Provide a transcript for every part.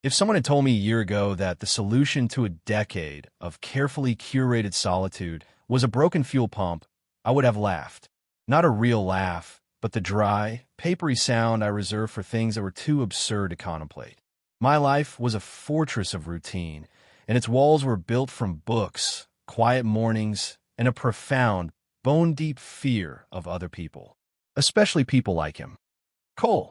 If someone had told me a year ago that the solution to a decade of carefully curated solitude was a broken fuel pump, I would have laughed. Not a real laugh, but the dry, papery sound I reserve for things that were too absurd to contemplate. My life was a fortress of routine, and its walls were built from books, quiet mornings, and a profound, bone-deep fear of other people, especially people like him. Cole.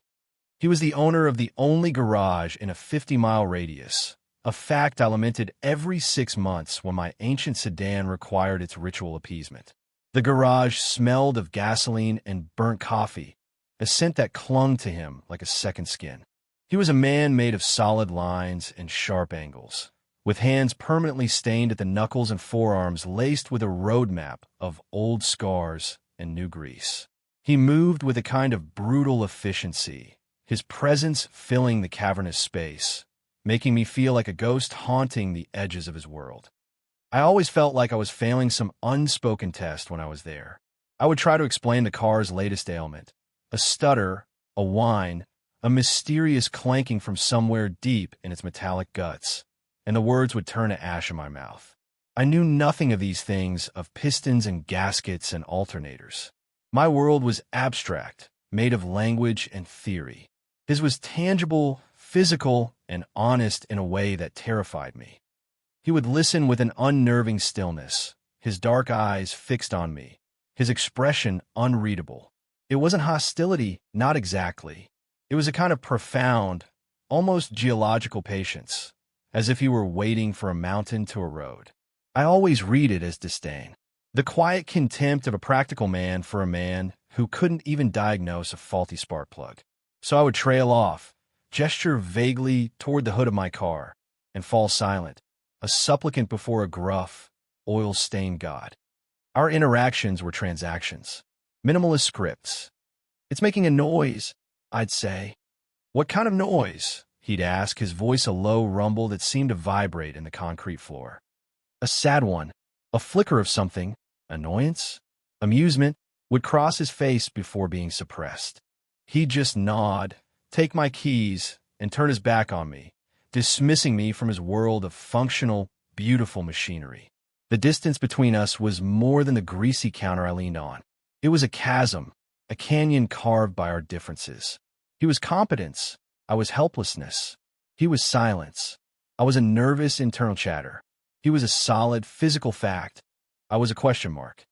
He was the owner of the only garage in a 50-mile radius, a fact I lamented every 6 months when my ancient sedan required its ritual appeasement. The garage smelled of gasoline and burnt coffee, a scent that clung to him like a second skin. He was a man made of solid lines and sharp angles, with hands permanently stained at the knuckles and forearms laced with a roadmap of old scars and new grease. He moved with a kind of brutal efficiency, his presence filling the cavernous space, making me feel like a ghost haunting the edges of his world. I always felt like I was failing some unspoken test when I was there. I would try to explain the car's latest ailment, a stutter, a whine, a mysterious clanking from somewhere deep in its metallic guts, and the words would turn to ash in my mouth. I knew nothing of these things, of pistons and gaskets and alternators. My world was abstract, made of language and theory. His was tangible, physical, and honest in a way that terrified me. He would listen with an unnerving stillness, his dark eyes fixed on me, his expression unreadable. It wasn't hostility, not exactly. It was a kind of profound, almost geological patience, as if he were waiting for a mountain to erode. I always read it as disdain, the quiet contempt of a practical man for a man who couldn't even diagnose a faulty spark plug. So I would trail off, gesture vaguely toward the hood of my car, and fall silent, a supplicant before a gruff, oil-stained god. Our interactions were transactions, minimalist scripts. "It's making a noise," I'd say. "What kind of noise?" he'd ask, his voice a low rumble that seemed to vibrate in the concrete floor. A sad one, a flicker of something, annoyance, amusement, would cross his face before being suppressed. He'd just nod, take my keys, and turn his back on me, dismissing me from his world of functional, beautiful machinery. The distance between us was more than the greasy counter I leaned on. It was a chasm, a canyon carved by our differences. He was competence. I was helplessness. He was silence. I was a nervous internal chatter. He was a solid physical fact. I was a question mark.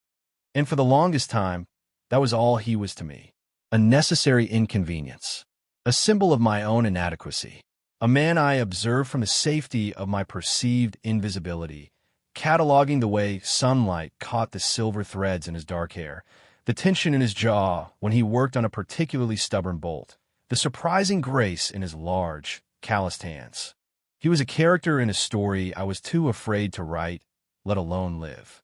And for the longest time, that was all he was to me. A necessary inconvenience, a symbol of my own inadequacy, a man I observed from the safety of my perceived invisibility, cataloging the way sunlight caught the silver threads in his dark hair, the tension in his jaw when he worked on a particularly stubborn bolt, the surprising grace in his large, calloused hands. He was a character in a story I was too afraid to write, let alone live.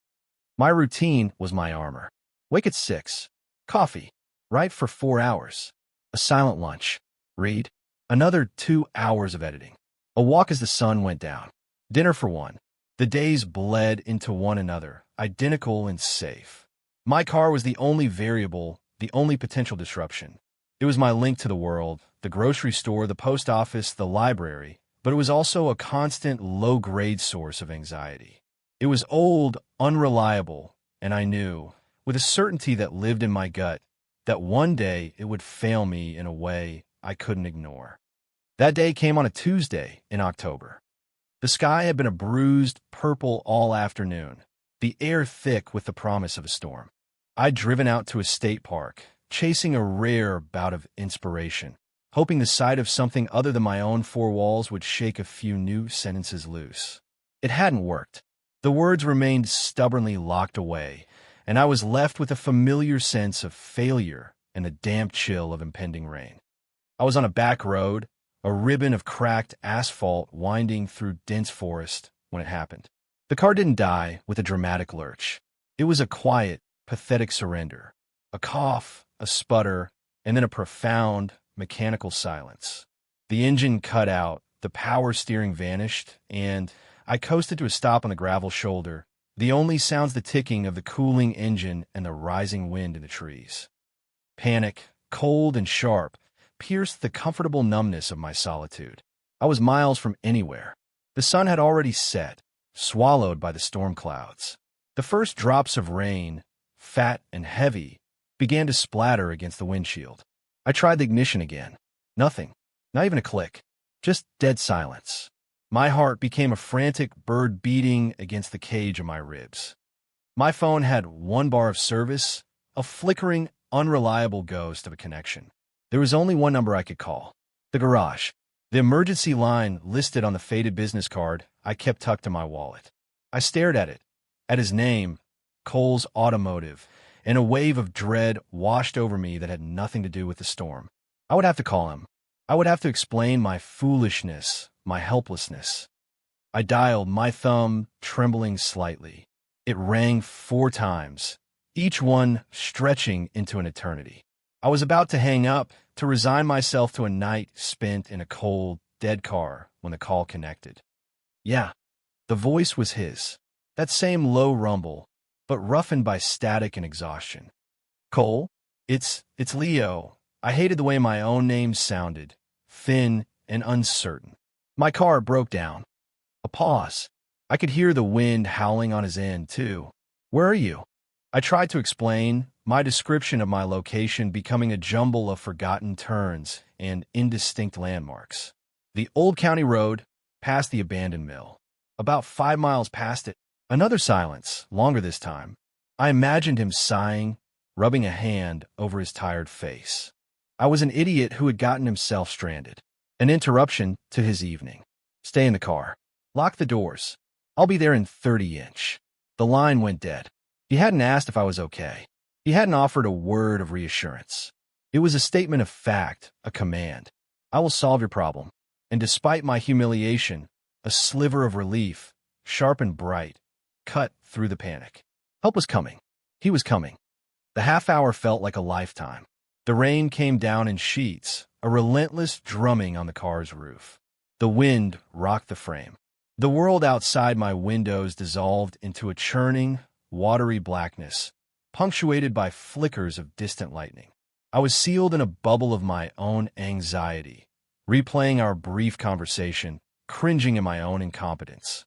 My routine was my armor. Wake at 6, coffee, write for 4 hours, a silent lunch, read, another 2 hours of editing, a walk as the sun went down, dinner for 1. The days bled into one another, identical and safe. My car was the only variable, the only potential disruption. It was my link to the world, the grocery store, the post office, the library, but it was also a constant low-grade source of anxiety. It was old, unreliable, and I knew, with a certainty that lived in my gut, that one day it would fail me in a way I couldn't ignore. That day came on a Tuesday in October. The sky had been a bruised purple all afternoon, the air thick with the promise of a storm. I'd driven out to a state park, chasing a rare bout of inspiration, hoping the sight of something other than my own four walls would shake a few new sentences loose. It hadn't worked. The words remained stubbornly locked away, and I was left with a familiar sense of failure and the damp chill of impending rain. I was on a back road, a ribbon of cracked asphalt winding through dense forest when it happened. The car didn't die with a dramatic lurch. It was a quiet, pathetic surrender, a cough, a sputter, and then a profound, mechanical silence. The engine cut out, the power steering vanished, and I coasted to a stop on the gravel shoulder, the only sounds the ticking of the cooling engine and the rising wind in the trees. Panic, cold and sharp, pierced the comfortable numbness of my solitude. I was miles from anywhere. The sun had already set, swallowed by the storm clouds. The first drops of rain, fat and heavy, began to splatter against the windshield. I tried the ignition again. Nothing. Not even a click. Just dead silence. My heart became a frantic bird beating against the cage of my ribs. My phone had one bar of service, a flickering, unreliable ghost of a connection. There was only one number I could call. The garage. The emergency line listed on the faded business card I kept tucked in my wallet. I stared at it, at his name, Cole's Automotive, and a wave of dread washed over me that had nothing to do with the storm. I would have to call him. I would have to explain my foolishness, my helplessness. I dialed, my thumb trembling slightly. It rang 4 times, each one stretching into an eternity. I was about to hang up, to resign myself to a night spent in a cold, dead car when the call connected. Yeah, the voice was his. That same low rumble, but roughened by static and exhaustion. Cole? It's Leo. I hated the way my own name sounded, thin and uncertain. My car broke down. A pause. I could hear the wind howling on his end, too. Where are you? I tried to explain, my description of my location becoming a jumble of forgotten turns and indistinct landmarks. The old county road, past the abandoned mill. About 5 miles past it, another silence, longer this time. I imagined him sighing, rubbing a hand over his tired face. I was an idiot who had gotten himself stranded. An interruption to his evening. Stay in the car. Lock the doors. I'll be there in 30-inch. The line went dead. He hadn't asked if I was okay. He hadn't offered a word of reassurance. It was a statement of fact, a command. I will solve your problem. And despite my humiliation, a sliver of relief, sharp and bright, cut through the panic. Help was coming. He was coming. The half-hour felt like a lifetime. The rain came down in sheets, a relentless drumming on the car's roof. The wind rocked the frame. The world outside my windows dissolved into a churning, watery blackness, punctuated by flickers of distant lightning. I was sealed in a bubble of my own anxiety, replaying our brief conversation, cringing in my own incompetence.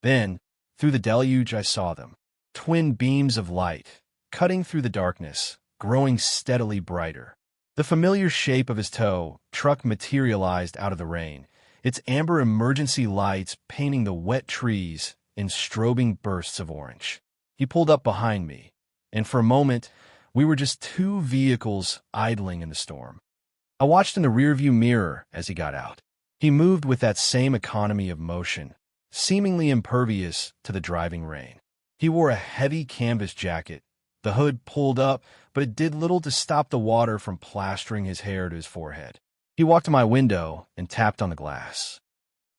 Then, through the deluge, I saw them. Twin beams of light, cutting through the darkness, growing steadily brighter. The familiar shape of his tow truck materialized out of the rain, its amber emergency lights painting the wet trees in strobing bursts of orange. He pulled up behind me, and for a moment, we were just 2 vehicles idling in the storm. I watched in the rearview mirror as he got out. He moved with that same economy of motion, seemingly impervious to the driving rain. He wore a heavy canvas jacket, the hood pulled up, but it did little to stop the water from plastering his hair to his forehead. He walked to my window and tapped on the glass.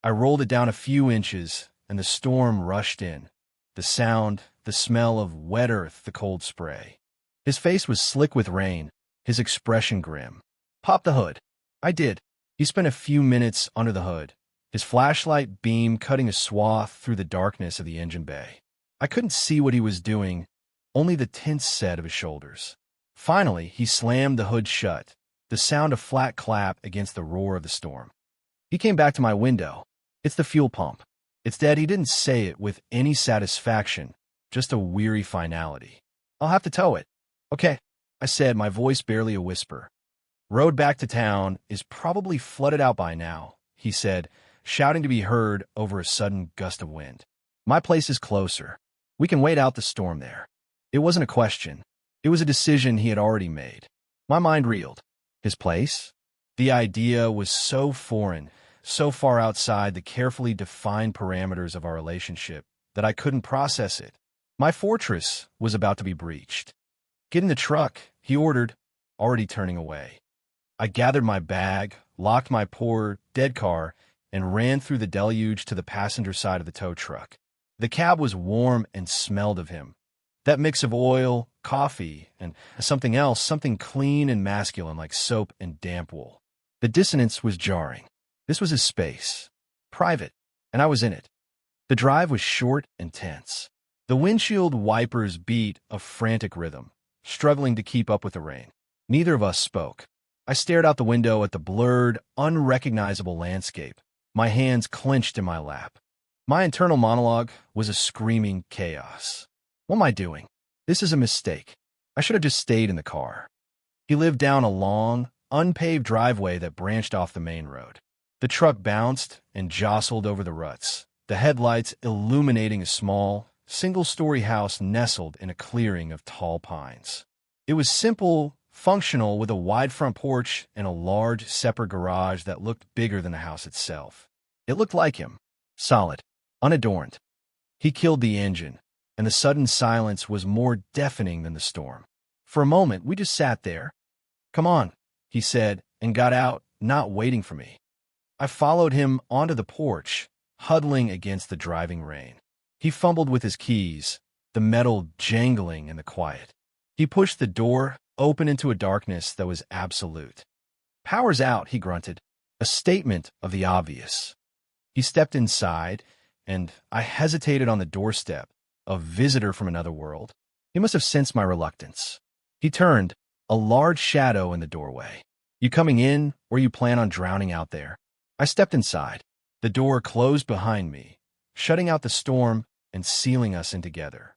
I rolled it down a few inches, and the storm rushed in. The sound, the smell of wet earth, the cold spray. His face was slick with rain, his expression grim. Pop the hood. I did. He spent a few minutes under the hood, his flashlight beam cutting a swath through the darkness of the engine bay. I couldn't see what he was doing, only the tense set of his shoulders. Finally, he slammed the hood shut, the sound of flat clap against the roar of the storm. He came back to my window. It's the fuel pump. It's dead. He didn't say it with any satisfaction, just a weary finality. I'll have to tow it. Okay, I said, my voice barely a whisper. Road back to town is probably flooded out by now, he said, shouting to be heard over a sudden gust of wind. My place is closer. We can wait out the storm there. It wasn't a question. It was a decision he had already made. My mind reeled. His place? The idea was so foreign, so far outside the carefully defined parameters of our relationship that I couldn't process it. My fortress was about to be breached. Get in the truck, he ordered, already turning away. I gathered my bag, locked my poor, dead car, and ran through the deluge to the passenger side of the tow truck. The cab was warm and smelled of him. That mix of oil, coffee, and something else, something clean and masculine like soap and damp wool. The dissonance was jarring. This was his space, private, and I was in it. The drive was short and tense. The windshield wipers beat a frantic rhythm, struggling to keep up with the rain. Neither of us spoke. I stared out the window at the blurred, unrecognizable landscape, my hands clenched in my lap. My internal monologue was a screaming chaos. What am I doing? This is a mistake. I should have just stayed in the car. He lived down a long, unpaved driveway that branched off the main road. The truck bounced and jostled over the ruts, the headlights illuminating a small, single-story house nestled in a clearing of tall pines. It was simple, functional, with a wide front porch and a large, separate garage that looked bigger than the house itself. It looked like him, solid, unadorned. He killed the engine, and the sudden silence was more deafening than the storm. For a moment, we just sat there. "Come on," he said, and got out, not waiting for me. I followed him onto the porch, huddling against the driving rain. He fumbled with his keys, the metal jangling in the quiet. He pushed the door open into a darkness that was absolute. "Power's out," he grunted, a statement of the obvious. He stepped inside, and I hesitated on the doorstep, a visitor from another world. He must have sensed my reluctance. He turned, a large shadow in the doorway. "You coming in, or you plan on drowning out there?" I stepped inside. The door closed behind me, shutting out the storm and sealing us in together.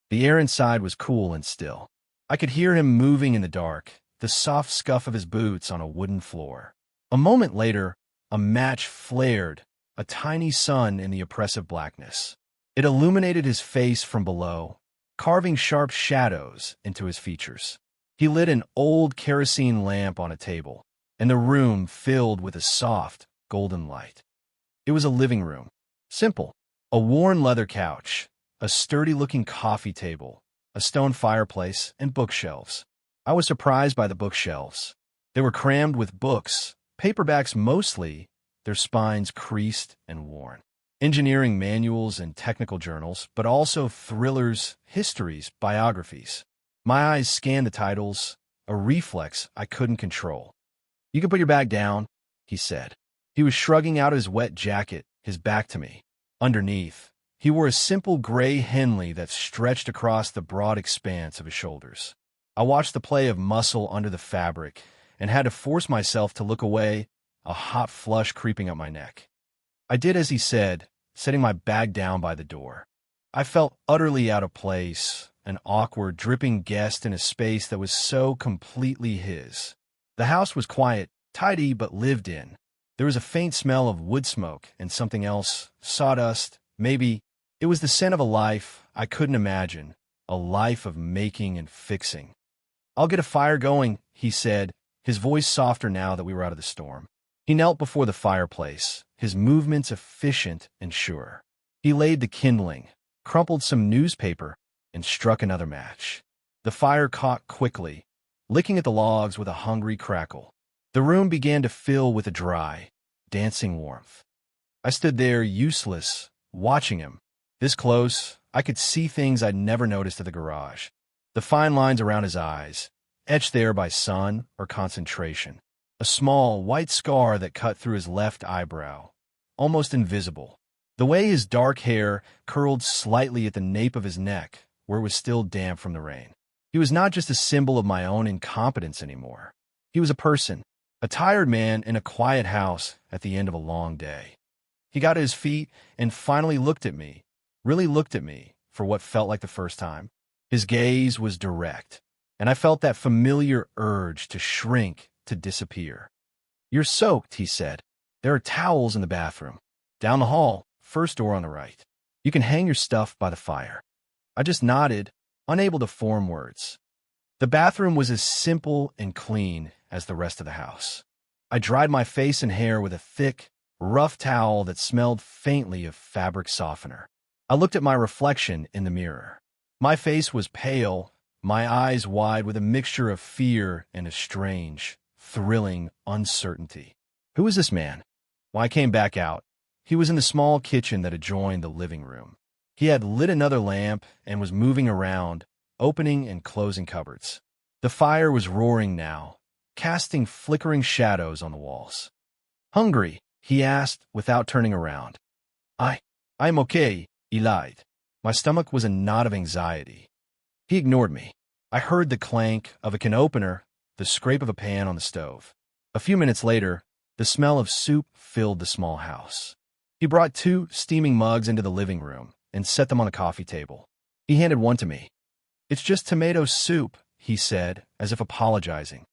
The air inside was cool and still. I could hear him moving in the dark, the soft scuff of his boots on a wooden floor. A moment later, a match flared, a tiny sun in the oppressive blackness. It illuminated his face from below, carving sharp shadows into his features. He lit an old kerosene lamp on a table, and the room filled with a soft, golden light. It was a living room. Simple. A worn leather couch, a sturdy-looking coffee table, a stone fireplace, and bookshelves. I was surprised by the bookshelves. They were crammed with books, paperbacks mostly, their spines creased and worn. Engineering manuals and technical journals, but also thrillers, histories, biographies. My eyes scanned the titles, a reflex I couldn't control. "You can put your bag down," he said. He was shrugging out his wet jacket, his back to me. Underneath, he wore a simple gray Henley that stretched across the broad expanse of his shoulders. I watched the play of muscle under the fabric and had to force myself to look away, a hot flush creeping up my neck. I did as he said, setting my bag down by the door. I felt utterly out of place, an awkward, dripping guest in a space that was so completely his. The house was quiet, tidy, but lived in. There was a faint smell of wood smoke and something else, sawdust, maybe. It was the scent of a life I couldn't imagine, a life of making and fixing. "I'll get a fire going," he said, his voice softer now that we were out of the storm. He knelt before the fireplace, his movements efficient and sure. He laid the kindling, crumpled some newspaper, and struck another match. The fire caught quickly, licking at the logs with a hungry crackle. The room began to fill with a dry, dancing warmth. I stood there, useless, watching him. This close, I could see things I'd never noticed at the garage. The fine lines around his eyes, etched there by sun or concentration. A small, white scar that cut through his left eyebrow, almost invisible. The way his dark hair curled slightly at the nape of his neck, where it was still damp from the rain. He was not just a symbol of my own incompetence anymore. He was a person, a tired man in a quiet house at the end of a long day. He got to his feet and finally looked at me, really looked at me, for what felt like the first time. His gaze was direct, and I felt that familiar urge to shrink, to disappear. "You're soaked," he said. "There are towels in the bathroom. Down the hall, first door on the right. You can hang your stuff by the fire." I just nodded, unable to form words. The bathroom was as simple and clean as the rest of the house. I dried my face and hair with a thick, rough towel that smelled faintly of fabric softener. I looked at my reflection in the mirror. My face was pale, my eyes wide with a mixture of fear and a strange, thrilling uncertainty. Who was this man? Well, I came back out. He was in the small kitchen that adjoined the living room. He had lit another lamp and was moving around, opening and closing cupboards. The fire was roaring now, casting flickering shadows on the walls. "Hungry?" he asked without turning around. I'm okay," he lied. My stomach was a knot of anxiety. He ignored me. I heard the clank of a can opener, the scrape of a pan on the stove. A few minutes later, The smell of soup filled the small house. He brought 2 steaming mugs into the living room and set them on the coffee table. He handed one to me. "It's just tomato soup," he said, as if apologizing.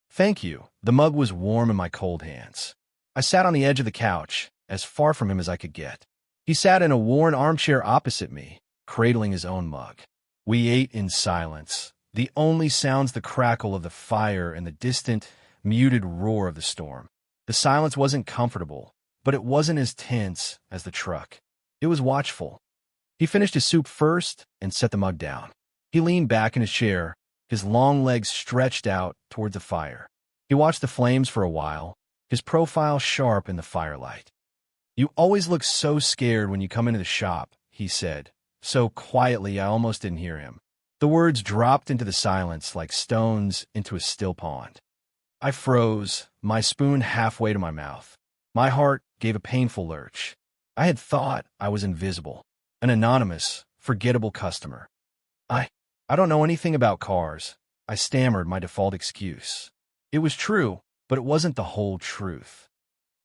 "Thank you." The mug was warm in my cold hands. I sat on the edge of the couch, as far from him as I could get. He sat in a worn armchair opposite me, cradling his own mug. We ate in silence, the only sounds the crackle of the fire and the distant, muted roar of the storm. The silence wasn't comfortable, but it wasn't as tense as the truck. It was watchful. He finished his soup first and set the mug down. He leaned back in his chair, his long legs stretched out toward the fire. He watched the flames for a while, his profile sharp in the firelight. "You always look so scared when you come into the shop," he said, so quietly I almost didn't hear him. The words dropped into the silence like stones into a still pond. I froze, my spoon halfway to my mouth. My heart gave a painful lurch. I had thought I was invisible, an anonymous, forgettable customer. I don't know anything about cars," I stammered my default excuse. It was true, but it wasn't the whole truth.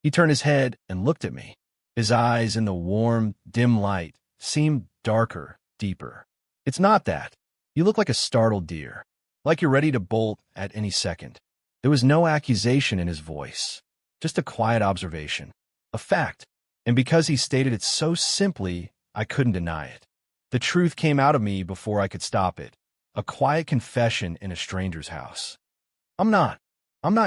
He turned his head and looked at me. His eyes in the warm, dim light seemed darker, deeper. "It's not that. You look like a startled deer, like you're ready to bolt at any second." There was no accusation in his voice, just a quiet observation, a fact, and because he stated it so simply, I couldn't deny it. The truth came out of me before I could stop it, a quiet confession in a stranger's house. I'm not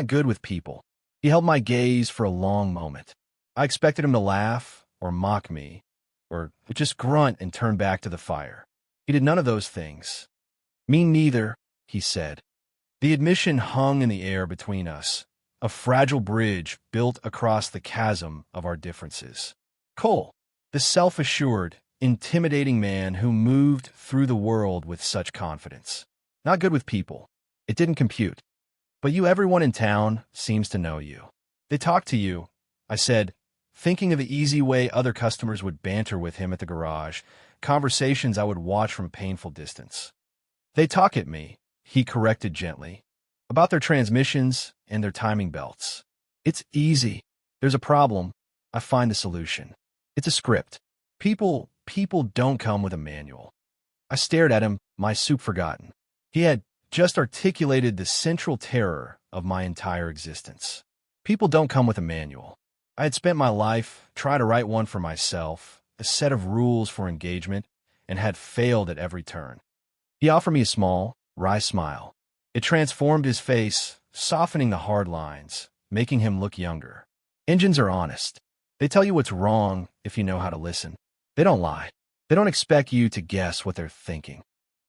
good with people." He held my gaze for a long moment. I expected him to laugh, or mock me, or just grunt and turn back to the fire. He did none of those things. "Me neither," he said. The admission hung in the air between us, a fragile bridge built across the chasm of our differences. Cole, the self-assured, intimidating man who moved through the world with such confidence. Not good with people. It didn't compute. "But everyone in town seems to know you. They talk to you," I said, thinking of the easy way other customers would banter with him at the garage, conversations I would watch from a painful distance. "They talk at me," he corrected gently, "about their transmissions and their timing belts. It's easy. There's a problem. I find the solution. It's a script. People don't come with a manual." I stared at him, my soup forgotten. He had just articulated the central terror of my entire existence. People don't come with a manual. I had spent my life trying to write one for myself, a set of rules for engagement, and had failed at every turn. He offered me a small, wry smile. It transformed his face, softening the hard lines, making him look younger. "Engines are honest. They tell you what's wrong if you know how to listen. They don't lie. They don't expect you to guess what they're thinking."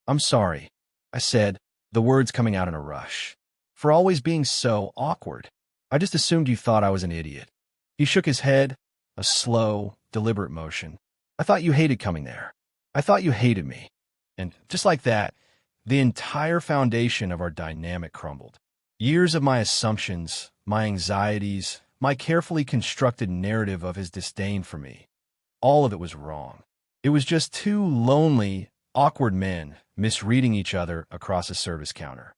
"I'm sorry," I said, the words coming out in a rush, "for always being so awkward. I just assumed you thought I was an idiot." He shook his head, a slow, deliberate motion. "I thought you hated coming there. I thought you hated me." And just like that, the entire foundation of our dynamic crumbled. Years of my assumptions, my anxieties, my carefully constructed narrative of his disdain for me, all of it was wrong. It was just 2 lonely, awkward men misreading each other across a service counter.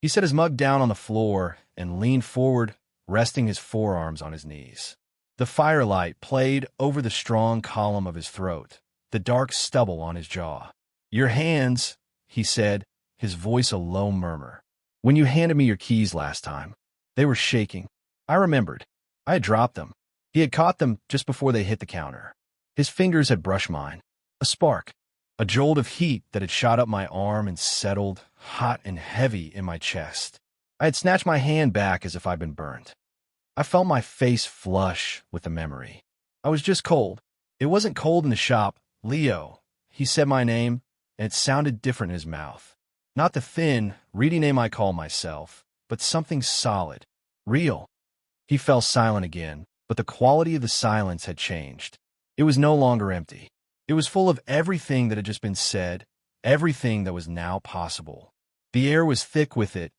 He set his mug down on the floor and leaned forward, resting his forearms on his knees. The firelight played over the strong column of his throat, the dark stubble on his jaw. "Your hands," he said, his voice a low murmur. "When you handed me your keys last time, they were shaking." I remembered. I had dropped them. He had caught them just before they hit the counter. His fingers had brushed mine. A spark, a jolt of heat that had shot up my arm and settled, hot and heavy, in my chest. I had snatched my hand back as if I'd been burned. I felt my face flush with the memory. I was just cold. It wasn't cold in the shop. "Leo." He said my name, and it sounded different in his mouth. Not the thin, reedy name I call myself, but something solid, real. He fell silent again, but the quality of the silence had changed. It was no longer empty. It was full of everything that had just been said, everything that was now possible. The air was thick with it,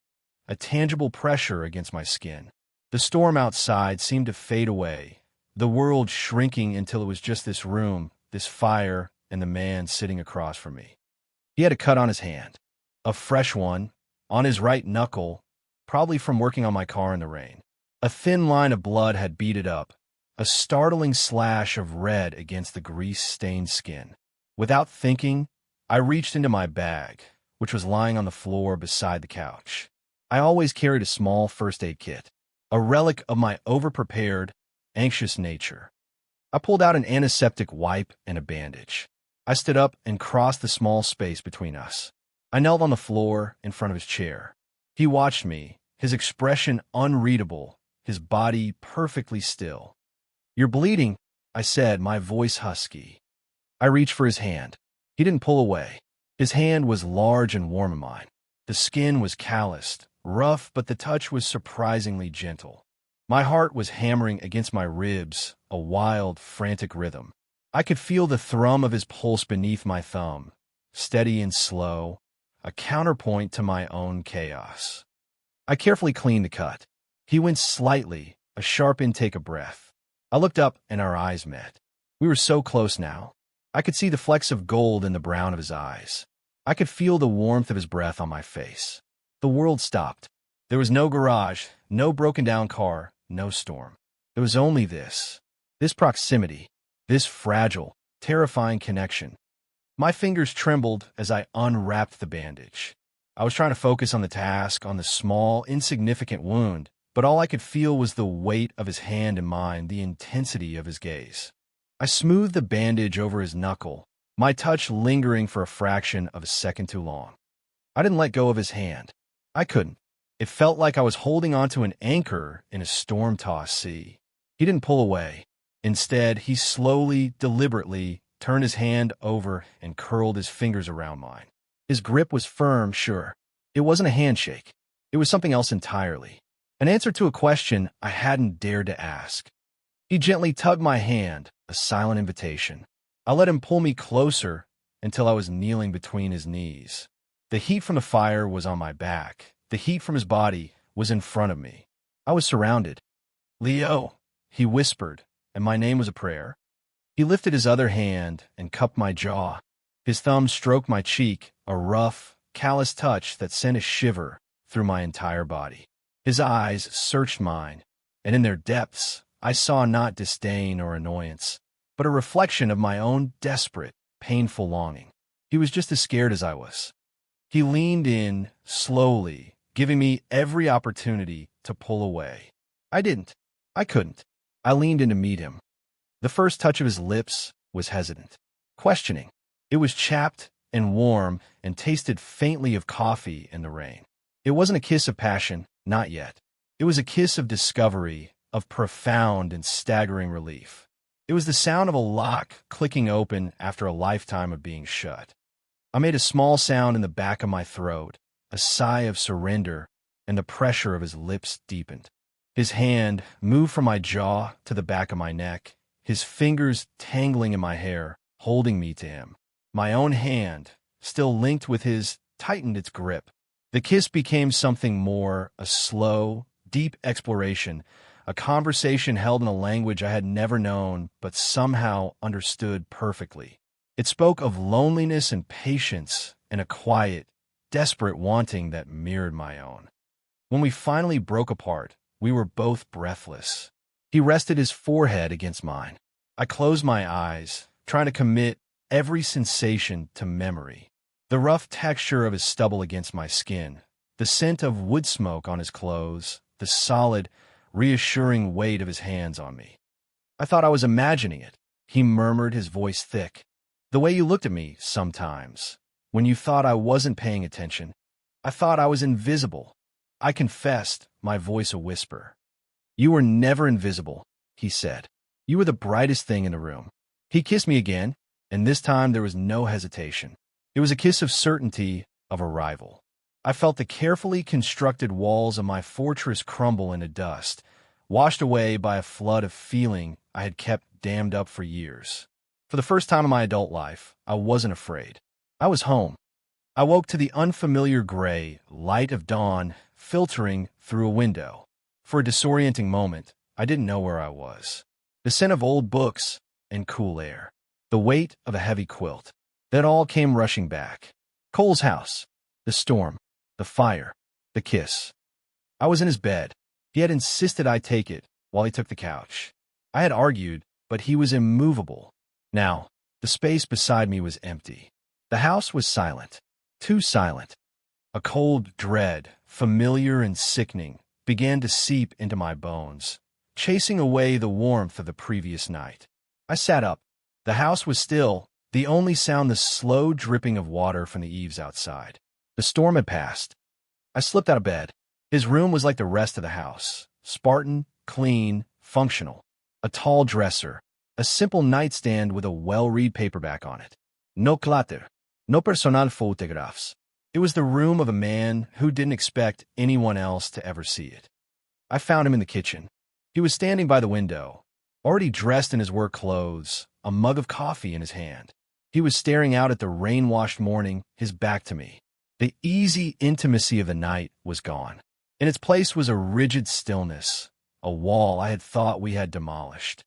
a tangible pressure against my skin. The storm outside seemed to fade away, the world shrinking until it was just this room, this fire, and the man sitting across from me. He had a cut on his hand, a fresh one, on his right knuckle, probably from working on my car in the rain. A thin line of blood had beaded up, a startling slash of red against the grease-stained skin. Without thinking, I reached into my bag, which was lying on the floor beside the couch. I always carried a small first aid kit, a relic of my over-prepared, anxious nature. I pulled out an antiseptic wipe and a bandage. I stood up and crossed the small space between us. I knelt on the floor in front of his chair. He watched me, his expression unreadable, his body perfectly still. "You're bleeding," I said, my voice husky. I reached for his hand. He didn't pull away. His hand was large and warm in mine. The skin was calloused, rough, but the touch was surprisingly gentle. My heart was hammering against my ribs, a wild, frantic rhythm. I could feel the thrum of his pulse beneath my thumb, steady and slow, a counterpoint to my own chaos. I carefully cleaned the cut. He winced slightly, a sharp intake of breath. I looked up and our eyes met. We were so close now. I could see the flecks of gold in the brown of his eyes. I could feel the warmth of his breath on my face. The world stopped. There was no garage, no broken-down car, no storm. There was only this proximity, this fragile, terrifying connection. My fingers trembled as I unwrapped the bandage. I was trying to focus on the task, on the small, insignificant wound, but all I could feel was the weight of his hand in mine, the intensity of his gaze. I smoothed the bandage over his knuckle, my touch lingering for a fraction of a second too long. I didn't let go of his hand. I couldn't. It felt like I was holding onto an anchor in a storm-tossed sea. He didn't pull away. Instead, he slowly, deliberately turned his hand over and curled his fingers around mine. His grip was firm, sure. It wasn't a handshake. It was something else entirely. An answer to a question I hadn't dared to ask. He gently tugged my hand, a silent invitation. I let him pull me closer until I was kneeling between his knees. The heat from the fire was on my back. The heat from his body was in front of me. I was surrounded. "Leo," he whispered, and my name was a prayer. He lifted his other hand and cupped my jaw. His thumb stroked my cheek, a rough, callous touch that sent a shiver through my entire body. His eyes searched mine, and in their depths, I saw not disdain or annoyance, but a reflection of my own desperate, painful longing. He was just as scared as I was. He leaned in, slowly, giving me every opportunity to pull away. I didn't. I couldn't. I leaned in to meet him. The first touch of his lips was hesitant, questioning. It was chapped and warm and tasted faintly of coffee in the rain. It wasn't a kiss of passion, not yet. It was a kiss of discovery, of profound and staggering relief. It was the sound of a lock clicking open after a lifetime of being shut. I made a small sound in the back of my throat, a sigh of surrender, and the pressure of his lips deepened. His hand moved from my jaw to the back of my neck, his fingers tangling in my hair, holding me to him. My own hand, still linked with his, tightened its grip. The kiss became something more, a slow, deep exploration, a conversation held in a language I had never known but somehow understood perfectly. It spoke of loneliness and patience and a quiet, desperate wanting that mirrored my own. When we finally broke apart, we were both breathless. He rested his forehead against mine. I closed my eyes, trying to commit every sensation to memory. The rough texture of his stubble against my skin, the scent of wood smoke on his clothes, the solid, reassuring weight of his hands on me. I thought I was imagining it. He murmured, his voice thick. "The way you looked at me sometimes, when you thought I wasn't paying attention. I thought I was invisible." I confessed, my voice a whisper. "You were never invisible," he said. "You were the brightest thing in the room." He kissed me again, and this time there was no hesitation. It was a kiss of certainty, of arrival. I felt the carefully constructed walls of my fortress crumble into dust, washed away by a flood of feeling I had kept dammed up for years. For the first time in my adult life, I wasn't afraid. I was home. I woke to the unfamiliar gray light of dawn filtering through a window. For a disorienting moment, I didn't know where I was. The scent of old books and cool air. The weight of a heavy quilt. That all came rushing back. Cole's house. The storm. The fire. The kiss. I was in his bed. He had insisted I take it while he took the couch. I had argued, but he was immovable. Now, the space beside me was empty. The house was silent. Too silent. A cold dread, familiar and sickening, began to seep into my bones, chasing away the warmth of the previous night. I sat up. The house was still, the only sound the slow dripping of water from the eaves outside. The storm had passed. I slipped out of bed. His room was like the rest of the house, Spartan, clean, functional. A tall dresser, a simple nightstand with a well-read paperback on it. No clutter, no personal photographs. It was the room of a man who didn't expect anyone else to ever see it. I found him in the kitchen. He was standing by the window, already dressed in his work clothes, a mug of coffee in his hand. He was staring out at the rain-washed morning, his back to me. The easy intimacy of the night was gone. In its place was a rigid stillness, a wall I had thought we had demolished.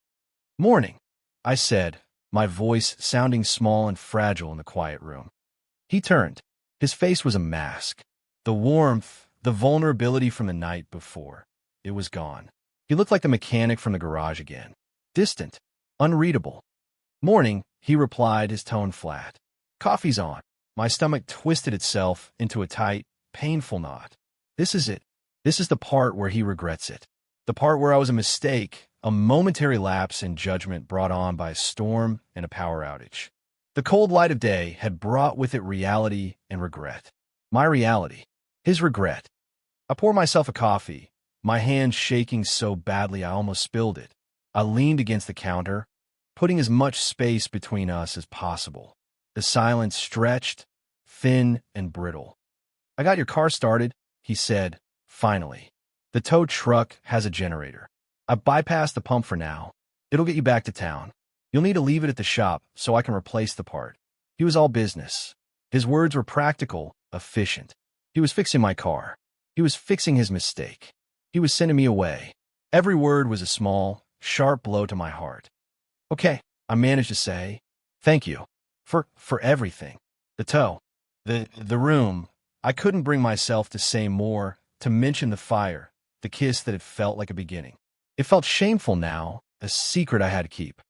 "Morning," I said, my voice sounding small and fragile in the quiet room. He turned. His face was a mask. The warmth, the vulnerability from the night before, it was gone. He looked like the mechanic from the garage again. Distant, unreadable. "Morning," he replied, his tone flat. "Coffee's on." My stomach twisted itself into a tight, painful knot. This is it. This is the part where he regrets it. The part where I was a mistake, a momentary lapse in judgment brought on by a storm and a power outage. The cold light of day had brought with it reality and regret. My reality. His regret. I poured myself a coffee, my hand shaking so badly I almost spilled it. I leaned against the counter, putting as much space between us as possible. The silence stretched, thin and brittle. "I got your car started," he said, finally. "The tow truck has a generator. I bypassed the pump for now. It'll get you back to town. You'll need to leave it at the shop so I can replace the part." He was all business. His words were practical, efficient. He was fixing my car. He was fixing his mistake. He was sending me away. Every word was a small, sharp blow to my heart. "Okay," I managed to say. "Thank you. For everything. The tow. The room." I couldn't bring myself to say more, to mention the fire, the kiss that had felt like a beginning. It felt shameful now, a secret I had to keep.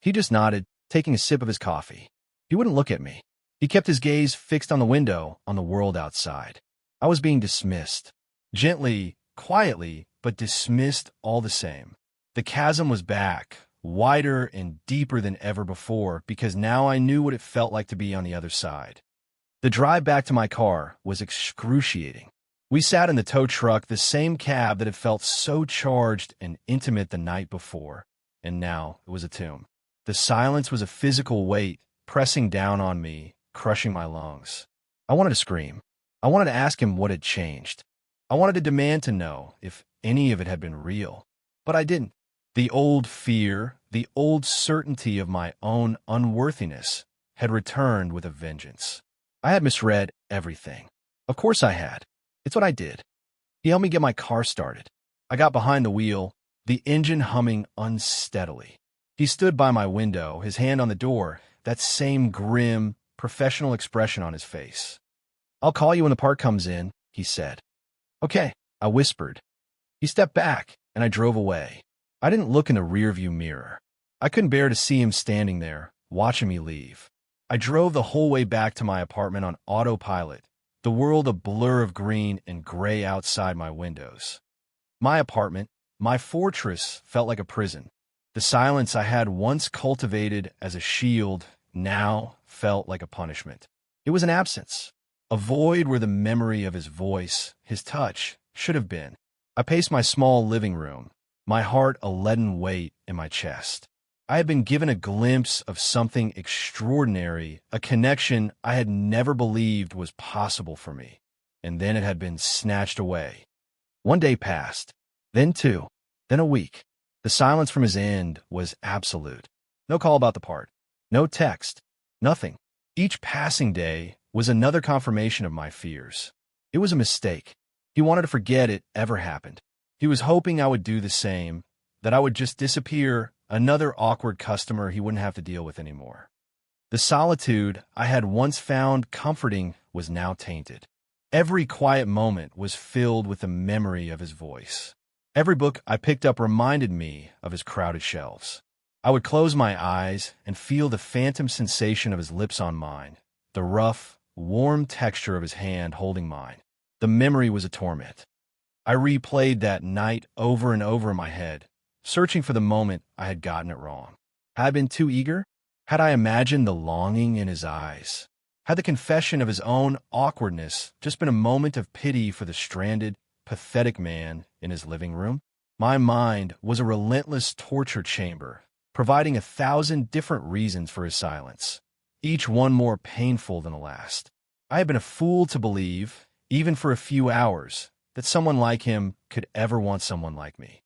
He just nodded, taking a sip of his coffee. He wouldn't look at me. He kept his gaze fixed on the window, on the world outside. I was being dismissed. Gently, quietly, but dismissed all the same. The chasm was back, wider and deeper than ever before, because now I knew what it felt like to be on the other side. The drive back to my car was excruciating. We sat in the tow truck, the same cab that had felt so charged and intimate the night before, and now it was a tomb. The silence was a physical weight, pressing down on me, crushing my lungs. I wanted to scream. I wanted to ask him what had changed. I wanted to demand to know if any of it had been real. But I didn't. The old fear, the old certainty of my own unworthiness had returned with a vengeance. I had misread everything. Of course I had. It's what I did. He helped me get my car started. I got behind the wheel, the engine humming unsteadily. He stood by my window, his hand on the door, that same grim, professional expression on his face. "I'll call you when the part comes in," he said. "Okay," I whispered. He stepped back, and I drove away. I didn't look in the rearview mirror. I couldn't bear to see him standing there, watching me leave. I drove the whole way back to my apartment on autopilot, the world a blur of green and gray outside my windows. My apartment, my fortress, felt like a prison. The silence I had once cultivated as a shield now felt like a punishment. It was an absence, a void where the memory of his voice, his touch, should have been. I paced my small living room, my heart a leaden weight in my chest. I had been given a glimpse of something extraordinary, a connection I had never believed was possible for me, and then it had been snatched away. One day passed, then two, then a week. The silence from his end was absolute. No call about the part, no text, nothing. Each passing day was another confirmation of my fears. It was a mistake. He wanted to forget it ever happened. He was hoping I would do the same, that I would just disappear, another awkward customer he wouldn't have to deal with anymore. The solitude I had once found comforting was now tainted. Every quiet moment was filled with the memory of his voice. Every book I picked up reminded me of his crowded shelves. I would close my eyes and feel the phantom sensation of his lips on mine, the rough, warm texture of his hand holding mine. The memory was a torment. I replayed that night over and over in my head, searching for the moment I had gotten it wrong. Had I been too eager? Had I imagined the longing in his eyes? Had the confession of his own awkwardness just been a moment of pity for the stranded, pathetic man in his living room? My mind was a relentless torture chamber, providing 1,000 different reasons for his silence, each one more painful than the last. I had been a fool to believe, even for a few hours, that someone like him could ever want someone like me.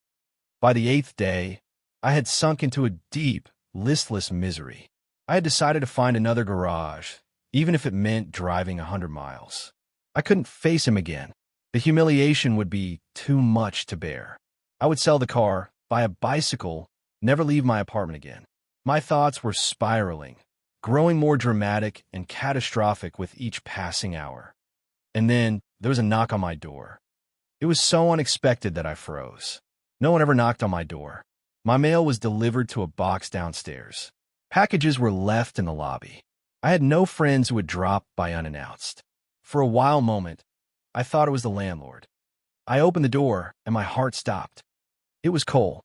By the 8th day, I had sunk into a deep, listless misery. I had decided to find another garage, even if it meant driving 100 miles. I couldn't face him again. The humiliation would be too much to bear. I would sell the car, buy a bicycle, never leave my apartment again. My thoughts were spiraling, growing more dramatic and catastrophic with each passing hour. And then there was a knock on my door. It was so unexpected that I froze. No one ever knocked on my door. My mail was delivered to a box downstairs. Packages were left in the lobby. I had no friends who would drop by unannounced. For a wild moment, I thought it was the landlord. I opened the door, and my heart stopped. It was Cole.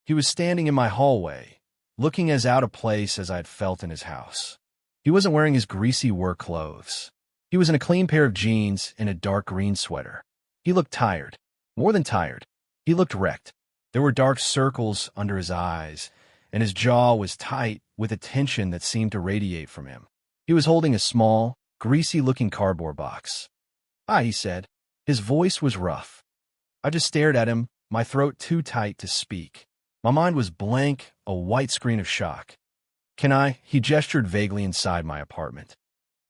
He was standing in my hallway, looking as out of place as I had felt in his house. He wasn't wearing his greasy work clothes. He was in a clean pair of jeans and a dark green sweater. He looked tired. More than tired. He looked wrecked. There were dark circles under his eyes, and his jaw was tight with a tension that seemed to radiate from him. He was holding a small, greasy-looking cardboard box. "Hi," he said. His voice was rough. I just stared at him, my throat too tight to speak. My mind was blank, a white screen of shock. "Can I?" He gestured vaguely inside my apartment.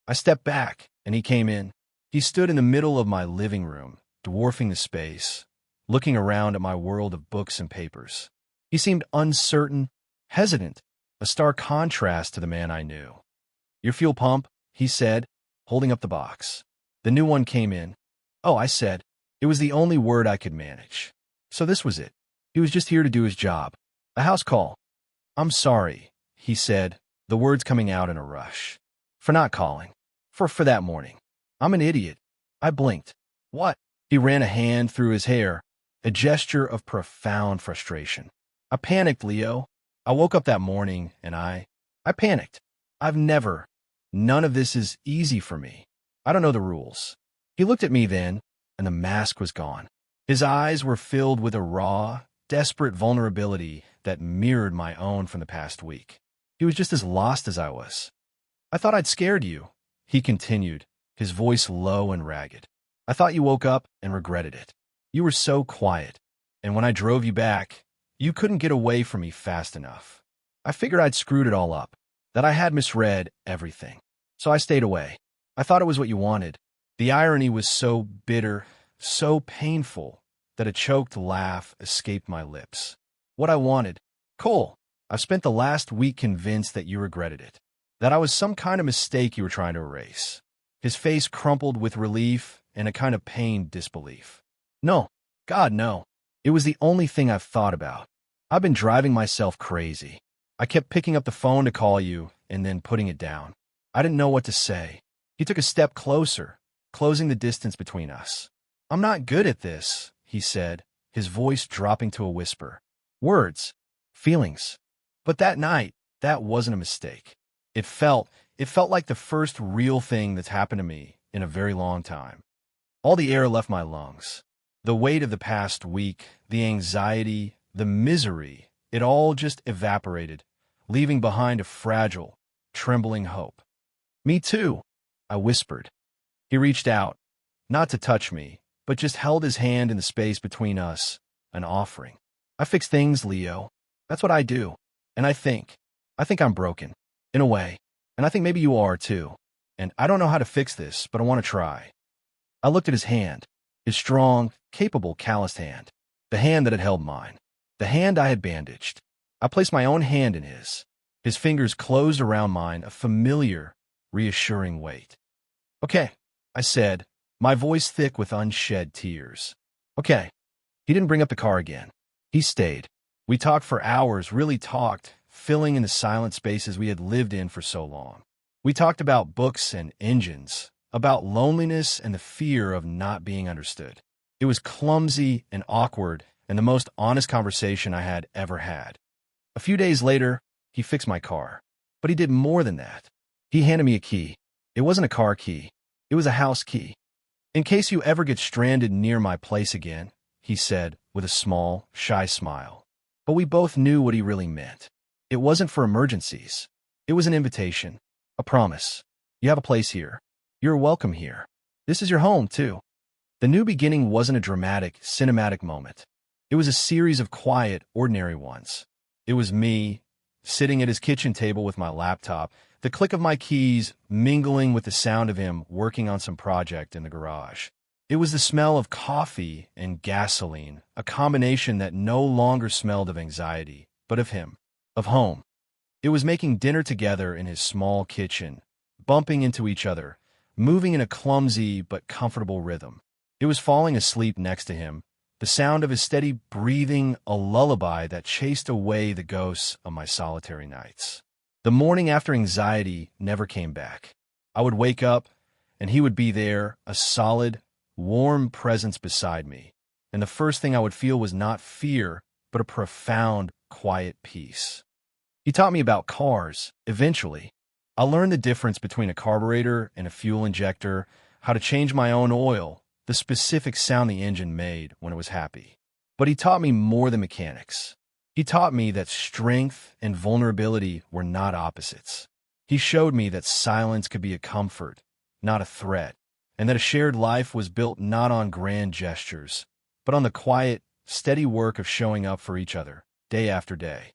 I stepped back, and he came in. He stood in the middle of my living room, dwarfing the space, looking around at my world of books and papers. He seemed uncertain, hesitant, a stark contrast to the man I knew. "Your fuel pump," he said, holding up the box. The new one came in. "Oh," I said. It was the only word I could manage. So this was it. He was just here to do his job. A house call. "I'm sorry," he said, the words coming out in a rush. "For not calling. For that morning. I'm an idiot." I blinked. "What?" He ran a hand through his hair, a gesture of profound frustration. "I panicked, Leo. I woke up that morning, and I panicked. None of this is easy for me. I don't know the rules." He looked at me then, and the mask was gone. His eyes were filled with a raw, desperate vulnerability that mirrored my own from the past week. He was just as lost as I was. "I thought I'd scared you," he continued, his voice low and ragged. "I thought you woke up and regretted it. You were so quiet, and when I drove you back, you couldn't get away from me fast enough. I figured I'd screwed it all up, that I had misread everything. So I stayed away. I thought it was what you wanted." The irony was so bitter, so painful, that a choked laugh escaped my lips. "What I wanted? Cole, I've spent the last week convinced that you regretted it, that I was some kind of mistake you were trying to erase." His face crumpled with relief and a kind of pained disbelief. "No, God, no. It was the only thing I've thought about. I've been driving myself crazy. I kept picking up the phone to call you and then putting it down. I didn't know what to say." He took a step closer, closing the distance between us. "I'm not good at this," he said, his voice dropping to a whisper. "Words, feelings. But that night, that wasn't a mistake. It felt like the first real thing that's happened to me in a very long time. All the air left my lungs. The weight of the past week, the anxiety, the misery, it all just evaporated, leaving behind a fragile, trembling hope." "Me too," I whispered. He reached out, not to touch me, but just held his hand in the space between us, an offering. "I fix things, Leo. That's what I do. And I think I'm broken, in a way. And I think maybe you are, too. And I don't know how to fix this, but I want to try." I looked at his hand, his strong, capable, calloused hand, the hand that had held mine, the hand I had bandaged. I placed my own hand in his. His fingers closed around mine, a familiar, reassuring weight. "Okay," I said, my voice thick with unshed tears. "Okay, He didn't bring up the car again. He stayed. We talked for hours, really talked, filling in the silent spaces we had lived in for so long. We talked about books and engines, about loneliness and the fear of not being understood. It was clumsy and awkward and the most honest conversation I had ever had. A few days later, he fixed my car. But he did more than that. He handed me a key. It wasn't a car key. It was a house key. In case you ever get stranded near my place again, he said with a small, shy smile. But we both knew what he really meant. It wasn't for emergencies. It was an invitation, a promise. You have a place here. You're welcome here. This is your home, too. The new beginning wasn't a dramatic, cinematic moment. It was a series of quiet, ordinary ones. It was me, sitting at his kitchen table with my laptop, the click of my keys mingling with the sound of him working on some project in the garage. It was the smell of coffee and gasoline, a combination that no longer smelled of anxiety, but of him, of home. It was making dinner together in his small kitchen, bumping into each other, moving in a clumsy but comfortable rhythm. It was falling asleep next to him, the sound of his steady breathing, a lullaby that chased away the ghosts of my solitary nights. The morning after anxiety never came back. I would wake up, and he would be there, a solid, warm presence beside me, and the first thing I would feel was not fear, but a profound, quiet peace. He taught me about cars, eventually. I learned the difference between a carburetor and a fuel injector, how to change my own oil, the specific sound the engine made when it was happy. But he taught me more than mechanics. He taught me that strength and vulnerability were not opposites. He showed me that silence could be a comfort, not a threat, and that a shared life was built not on grand gestures, but on the quiet, steady work of showing up for each other, day after day.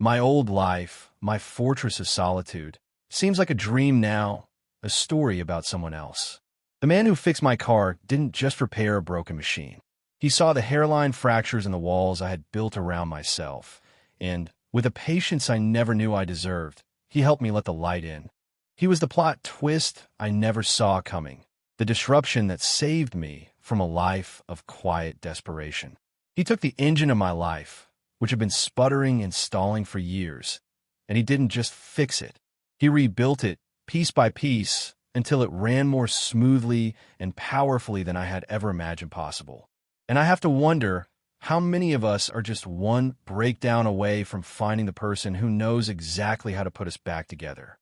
My old life, my fortress of solitude, seems like a dream now, a story about someone else. The man who fixed my car didn't just repair a broken machine. He saw the hairline fractures in the walls I had built around myself, and, with a patience I never knew I deserved, he helped me let the light in. He was the plot twist I never saw coming, the disruption that saved me from a life of quiet desperation. He took the engine of my life, which had been sputtering and stalling for years, and he didn't just fix it. He rebuilt it, piece by piece, until it ran more smoothly and powerfully than I had ever imagined possible. And I have to wonder how many of us are just one breakdown away from finding the person who knows exactly how to put us back together.